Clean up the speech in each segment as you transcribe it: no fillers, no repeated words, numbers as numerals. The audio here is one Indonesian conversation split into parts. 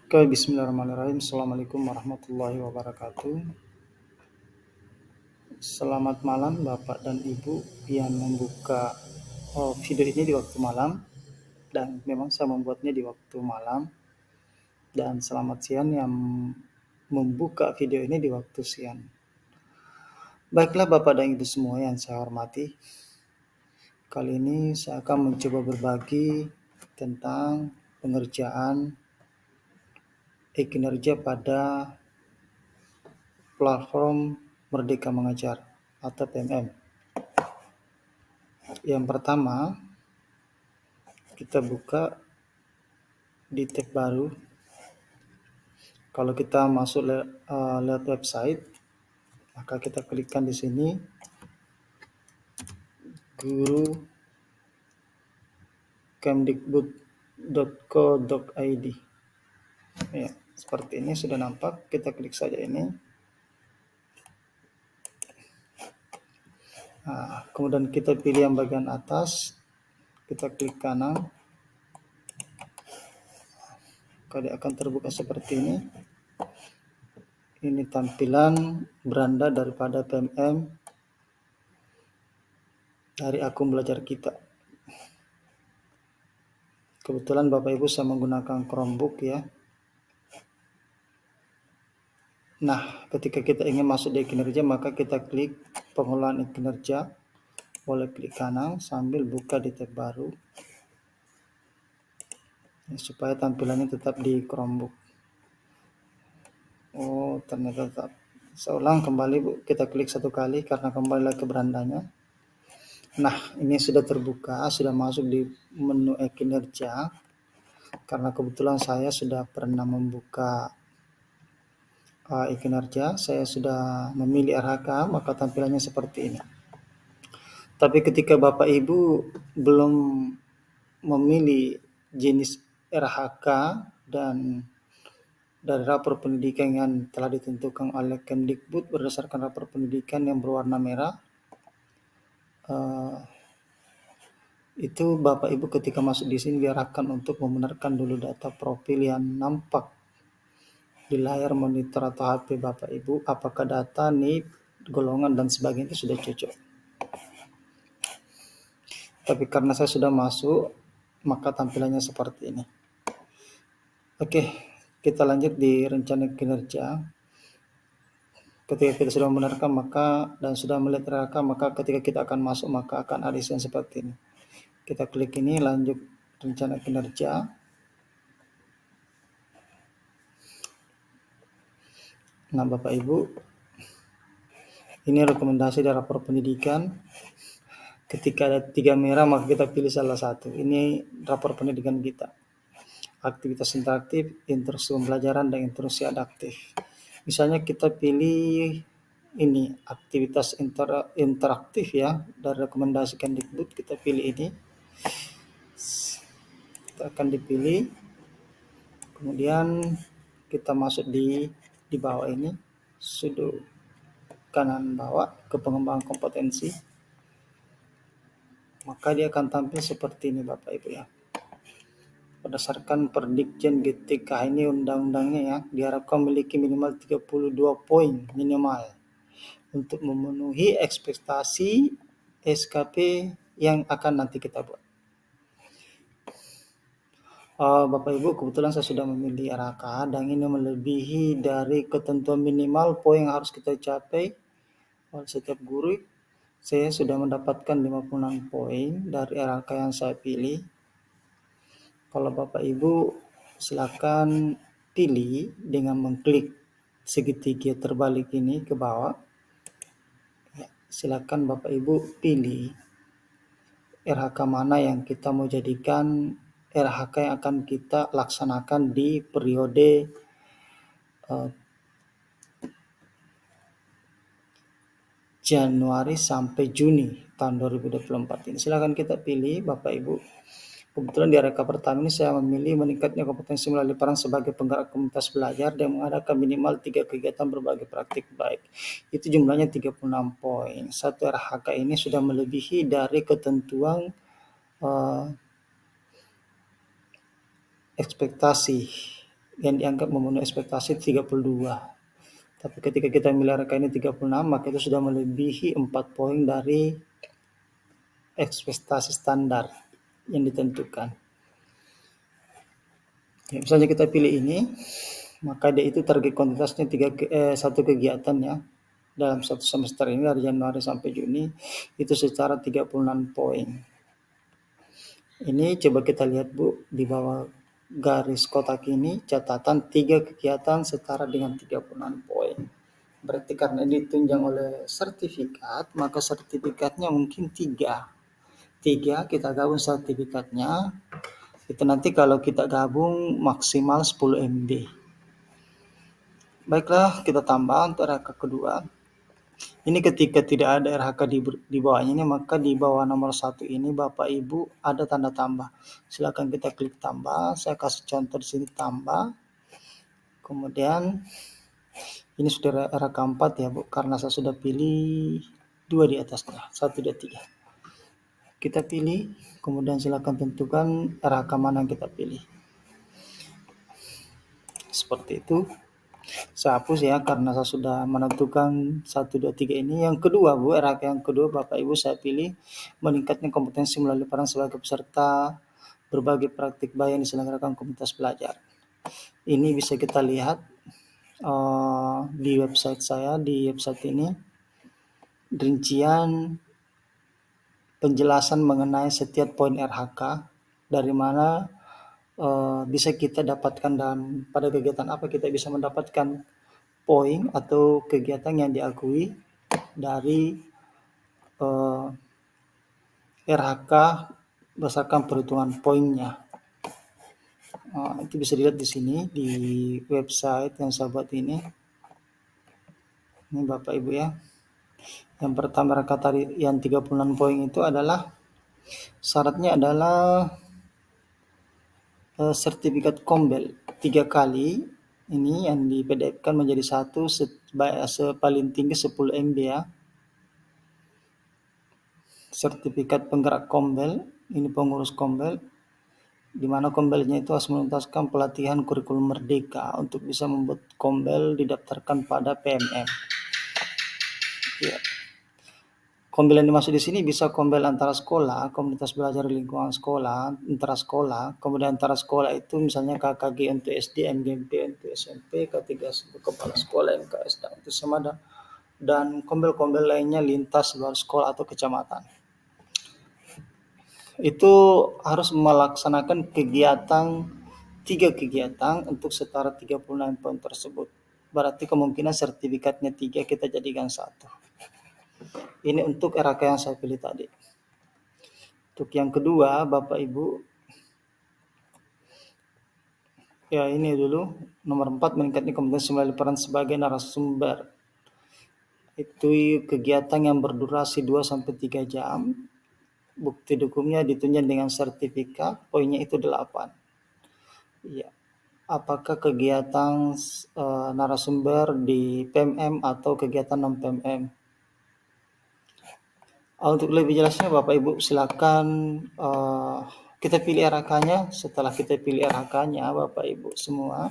Oke, bismillahirrahmanirrahim. Assalamualaikum warahmatullahi wabarakatuh. Selamat malam Bapak dan Ibu yang membuka video ini di waktu malam. Dan memang saya membuatnya di waktu malam. Dan selamat siang yang membuka video ini di waktu siang. Baiklah Bapak dan Ibu semua yang saya hormati. Kali ini saya akan mencoba berbagi tentang pengerjaan e-kinerja pada platform Merdeka Mengajar atau PMM. Yang pertama, kita buka di tab baru. Kalau kita masuk lewat website, maka kita klikkan di sini guru.kemdikbud.co.id. Ya, seperti ini sudah nampak. Kita klik saja ini. Nah, kemudian kita pilih yang bagian atas. Kita klik kanan. Kalau akan terbuka seperti ini. Ini tampilan beranda daripada PMM dari akun belajar kita. Kebetulan Bapak Ibu saya menggunakan Chromebook ya. Nah, ketika kita ingin masuk di kinerja, maka kita klik pengelolaan kinerja. Boleh klik kanan sambil buka di tab baru. Ya, supaya tampilannya tetap di Chromebook. Oh, ternyata tetap. Saya ulang kembali Bu, kita klik satu kali karena kembali lagi ke berandanya. Nah, ini sudah terbuka, sudah masuk di menu e-kinerja. Karena kebetulan saya sudah pernah membuka e-kinerja, saya sudah memilih RHK, maka tampilannya seperti ini. Tapi ketika Bapak Ibu belum memilih jenis RHK dan dari rapor pendidikan yang telah ditentukan oleh Kemdikbud berdasarkan rapor pendidikan yang berwarna merah, itu Bapak Ibu ketika masuk di sini diarahkan untuk membenarkan dulu data profil yang nampak di layar monitor atau HP Bapak Ibu, apakah data, NIP, golongan dan sebagainya itu sudah cocok. Tapi karena saya sudah masuk, maka tampilannya seperti ini. Oke, kita lanjut di rencana kinerja. Ketika kita sudah membenarkan dan sudah melihat RHK, maka ketika kita akan masuk, maka akan ada yang seperti ini. Kita klik ini, lanjut rencana kinerja. Nah, Bapak Ibu, ini rekomendasi dari rapor pendidikan. Ketika ada 3 merah, maka kita pilih salah satu. Ini rapor pendidikan kita. Aktivitas interaktif, interaksi pembelajaran, dan interaksi adaptif. Misalnya kita pilih ini, aktivitas interaktif ya, dari rekomendasi Kemdikbud, kita pilih ini. Kita akan dipilih. Kemudian kita masuk di bawah ini, sudut kanan bawah ke pengembangan kompetensi. Maka dia akan tampil seperti ini Bapak Ibu ya. Berdasarkan Perdikjen GTK ini undang-undangnya ya, diharapkan memiliki minimal 32 poin minimal untuk memenuhi ekspektasi SKP yang akan nanti kita buat. Bapak Ibu, kebetulan saya sudah memilih RHK dan ini melebihi dari ketentuan minimal poin yang harus kita capai oleh setiap guru. Saya sudah mendapatkan 56 poin dari RHK yang saya pilih. Kalau Bapak Ibu silakan pilih dengan mengklik segitiga terbalik ini ke bawah. Ya, silakan Bapak Ibu pilih RHK mana yang kita mau jadikan RHK yang akan kita laksanakan di periode Januari sampai Juni tahun 2024 ini. Silakan kita pilih Bapak Ibu. Kebetulan di RHK pertama ini saya memilih meningkatnya kompetensi melalui peran sebagai penggerak komunitas belajar dan mengadakan minimal 3 kegiatan berbagai praktik baik. Itu jumlahnya 36 poin. Satu RHK ini sudah melebihi dari ketentuan ekspektasi yang dianggap memenuhi ekspektasi 32. Tapi ketika kita milih RK ini 36, maka itu sudah melebihi 4 poin dari ekspektasi standar yang ditentukan. Ya, misalnya kita pilih ini, maka dia itu target kuantitasnya satu kegiatan ya dalam satu semester ini dari Januari sampai Juni itu secara 36 poin. Ini coba kita lihat Bu, di bawah garis kotak ini catatan 3 kegiatan setara dengan 36 poin. Berarti karena ditunjang oleh sertifikat, maka sertifikatnya mungkin 3. 3 kita gabung sertifikatnya, itu nanti kalau kita gabung maksimal 10 MB. Baiklah, kita tambah untuk RHK kedua. Ini ketika tidak ada RHK di bawahnya ini, maka di bawah nomor 1 ini Bapak Ibu ada tanda tambah. Silakan kita klik tambah. Saya kasih contoh di sini tambah. Kemudian ini sudah RHK 4 ya Bu, karena saya sudah pilih 2 di atasnya, 1, 2, 3. Kita pilih, kemudian silakan tentukan RHK mana yang kita pilih. Seperti itu. Saya hapus ya karena saya sudah menentukan 1, 2, 3 ini. Yang kedua Bu, RHK yang kedua Bapak Ibu saya pilih meningkatnya kompetensi melalui peran sebagai peserta berbagai praktik baik yang diselenggarakan komunitas belajar. Ini bisa kita lihat di website saya, di website ini rincian penjelasan mengenai setiap poin RHK dari mana bisa kita dapatkan dan pada kegiatan apa kita bisa mendapatkan poin atau kegiatan yang diakui dari RHK berdasarkan perhitungan poinnya. Itu bisa dilihat di sini di website yang saya buat ini. Ini Bapak Ibu ya. Yang pertama RHK tadi yang 36 poin itu adalah syaratnya adalah sertifikat Kombel 3 kali. Ini yang di PDF-kan menjadi satu paling tinggi 10 MB ya. Sertifikat penggerak Kombel, ini pengurus Kombel, di mana Kombelnya itu harus menuntaskan pelatihan kurikulum merdeka untuk bisa membuat Kombel didaftarkan pada PMM. Ya. Kombel yang dimaksud di sini bisa Kombel antara sekolah, komunitas belajar di lingkungan sekolah, antara sekolah, kemudian antara sekolah itu misalnya KKG untuk SD, MGMP untuk SMP, K3 untuk kepala sekolah, MKS dan untuk Semada, dan Kombel-Kombel lainnya lintas luar sekolah atau kecamatan. Itu harus melaksanakan kegiatan 3 kegiatan untuk setara 36 poin tersebut. Berarti kemungkinan sertifikatnya 3 kita jadikan 1. Ini untuk RHK yang saya pilih tadi. Untuk yang kedua, Bapak Ibu, ya ini dulu nomor 4 meningkatnya kompetensi melalui peran sebagai narasumber. Itu kegiatan yang berdurasi 2-3 jam. Bukti dukunnya ditunjang dengan sertifikat, poinnya itu 8. Ya. Apakah kegiatan narasumber di PMM atau kegiatan non PMM? Untuk lebih jelasnya Bapak Ibu silakan kita pilih RHK-nya. Setelah kita pilih RHK-nya Bapak Ibu semua,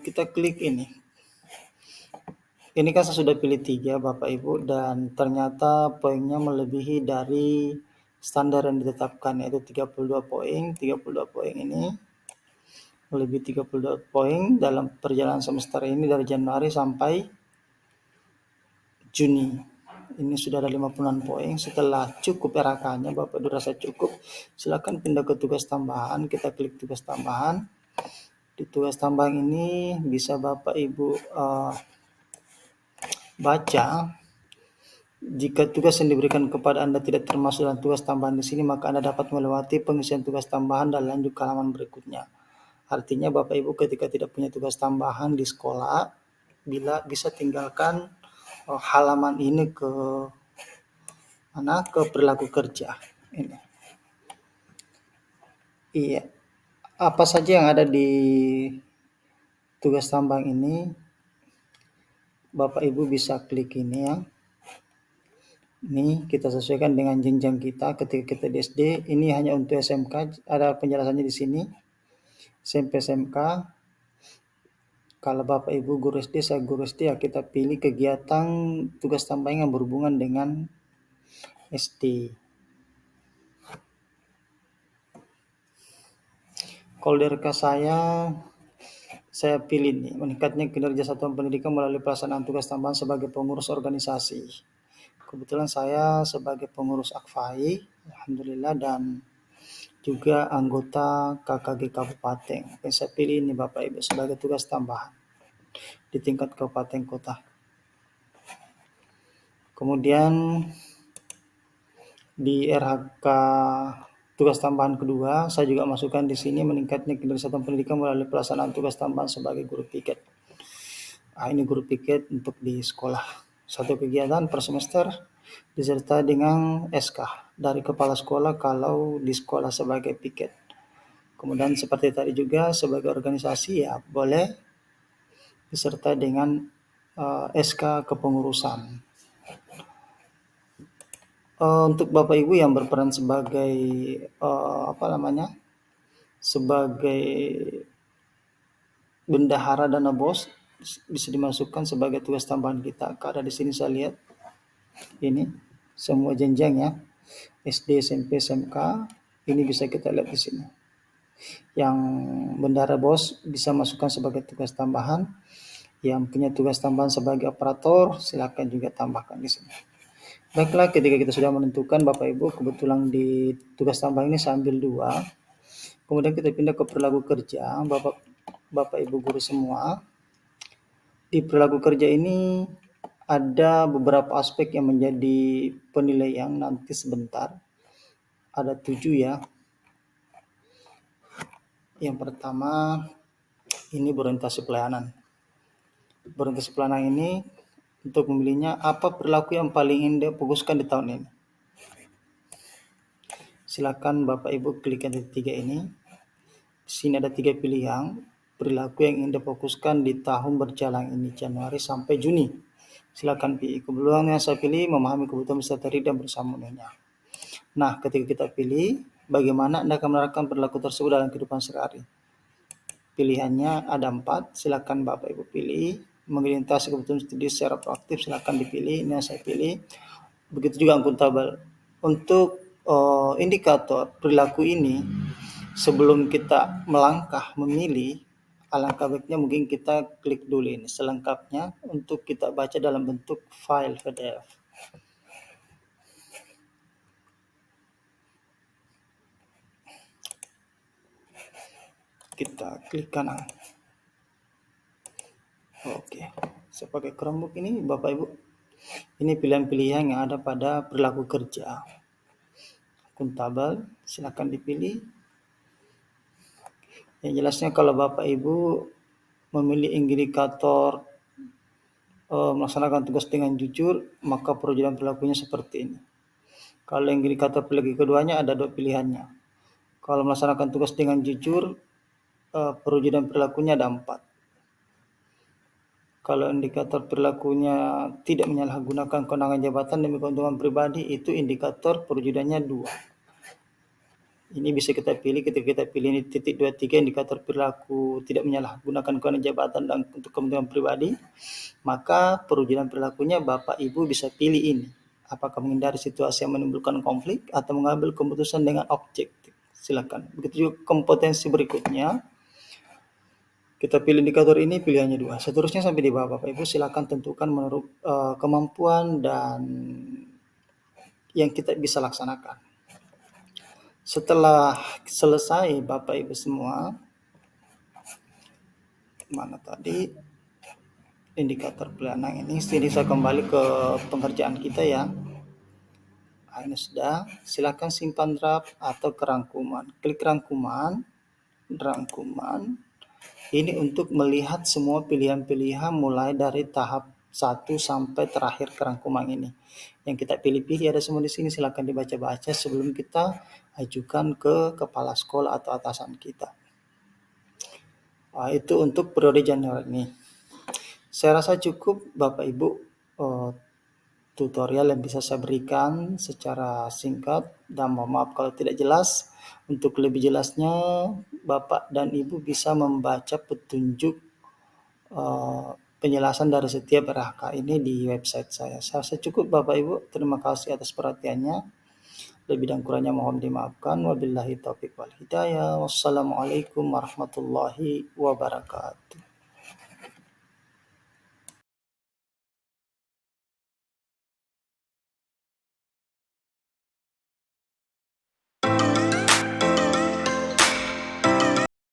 kita klik ini. Ini kan saya sudah pilih 3 Bapak Ibu dan ternyata poinnya melebihi dari standar yang ditetapkan yaitu 32 poin. 32 poin ini lebih 32 poin dalam perjalanan semester ini dari Januari sampai Juni. Ini sudah ada 56 poin. Setelah cukup RHK-nya, Bapak Ibu rasa cukup, silakan pindah ke tugas tambahan. Kita klik tugas tambahan. Di tugas tambahan ini bisa Bapak Ibu baca. Jika tugas yang diberikan kepada Anda tidak termasuk dalam tugas tambahan di sini, maka Anda dapat melewati pengisian tugas tambahan dan lanjut ke halaman berikutnya. Artinya Bapak Ibu ketika tidak punya tugas tambahan di sekolah, bisa tinggalkan halaman ini ke perilaku kerja. Ini. Iya. Apa saja yang ada di tugas tambahan ini, Bapak Ibu bisa klik ini ya. Ini kita sesuaikan dengan jenjang kita ketika kita di SD. Ini hanya untuk SMK, ada penjelasannya di sini. SMP SMK. Kalau Bapak Ibu guru SD, saya guru SD, ya kita pilih kegiatan tugas tambahan yang berhubungan dengan SD. Kalau dari saya pilih nih, meningkatnya kinerja satuan pendidikan melalui pelaksanaan tugas tambahan sebagai pengurus organisasi. Kebetulan saya sebagai pengurus AKFAI, Alhamdulillah, dan juga anggota KKG Kabupaten. Yang saya pilih ini Bapak Ibu sebagai tugas tambahan di tingkat kabupaten kota. Kemudian di RHK tugas tambahan kedua, saya juga masukkan di sini meningkatnya kinerja satuan pendidikan melalui pelaksanaan tugas tambahan sebagai guru piket. Ini guru piket untuk di sekolah. Satu kegiatan per semester disertai dengan SK dari kepala sekolah kalau di sekolah sebagai piket. Kemudian seperti tadi juga sebagai organisasi ya boleh disertai dengan SK kepengurusan. Untuk Bapak Ibu yang berperan sebagai sebagai bendahara dana BOS bisa dimasukkan sebagai tugas tambahan kita. Karena di sini saya lihat ini semua jenjang ya, SD, SMP, SMK, ini bisa kita lihat di sini. Yang bendahara BOS bisa masukkan sebagai tugas tambahan. Yang punya tugas tambahan sebagai operator, silakan juga tambahkan di sini. Baiklah, ketika kita sudah menentukan Bapak Ibu, kebetulan di tugas tambahan ini saya ambil 2. Kemudian kita pindah ke perilaku kerja, Bapak Ibu guru semua. Di perilaku kerja ini ada beberapa aspek yang menjadi penilaian nanti sebentar. Ada 7 ya. Yang pertama, ini berorientasi pelayanan. Berorientasi pelayanan ini untuk memilihnya apa perilaku yang paling ingin difokuskan di tahun ini. Silakan Bapak Ibu klik yang tiga ini. Di sini ada 3 pilihan perilaku yang ingin difokuskan di tahun berjalan ini Januari sampai Juni. Silakan pilih. Kebetulan yang saya pilih memahami kebutuhan peserta didik dan bersama-samanya. Nah, ketika kita pilih, bagaimana Anda akan menerapkan perilaku tersebut dalam kehidupan sehari-hari? Pilihannya ada 4, silakan Bapak Ibu pilih. Melintasi kebutuhan studi secara proaktif, silakan dipilih. Ini yang saya pilih. Begitu juga akuntabel. Untuk indikator perilaku ini, sebelum kita melangkah memilih, alangkah baiknya mungkin kita klik dulu ini selengkapnya untuk kita baca dalam bentuk file PDF. Kita klik kanan. Oke, saya pakai Chromebook ini Bapak Ibu. Ini pilihan-pilihan yang ada pada perilaku kerja. Akuntabel, silakan dipilih. Yang jelasnya kalau Bapak Ibu memilih indikator melaksanakan tugas dengan jujur, maka perwujudan perilakunya seperti ini. Kalau indikator perilaku keduanya ada 2 pilihannya. Kalau melaksanakan tugas dengan jujur, perwujudan perilakunya ada 4. Kalau indikator perilakunya tidak menyalahgunakan kewenangan jabatan demi keuntungan pribadi, itu indikator perwujudannya 2. Ini bisa kita pilih ketika kita pilih ini titik 23 indikator perilaku tidak menyalahgunakan kewenangan jabatan dan untuk kepentingan pribadi, maka perwujudan perilakunya Bapak Ibu bisa pilih ini. Apakah menghindari situasi yang menimbulkan konflik atau mengambil keputusan dengan objektif. Silakan. Begitu juga kompetensi berikutnya. Kita pilih indikator ini, pilihannya 2. Seterusnya sampai di bawah Bapak Ibu silakan tentukan menurut kemampuan dan yang kita bisa laksanakan. Setelah selesai Bapak Ibu semua, mana tadi indikator pelayanan ini, sini saya kembali ke pengerjaan kita ya. Ini sudah, silakan simpan draft atau kerangkuman. Klik rangkuman. Ini untuk melihat semua pilihan-pilihan mulai dari tahap 1 sampai terakhir kerangkuman ini. Yang kita pilih-pilih ada semua di sini, silakan dibaca-baca sebelum kita ajukan ke kepala sekolah atau atasan kita. Itu untuk periode Januari ini. Saya rasa cukup Bapak Ibu tutorial yang bisa saya berikan secara singkat, dan mohon maaf kalau tidak jelas. Untuk lebih jelasnya, Bapak dan Ibu bisa membaca petunjuk penjelasan dari setiap RH ini di website saya. Saya rasa cukup Bapak Ibu, terima kasih atas perhatiannya. Lebih dan kurangnya mohon dimaafkan. Wabillahi taufiq wal hidayah. Wassalamualaikum warahmatullahi wabarakatuh.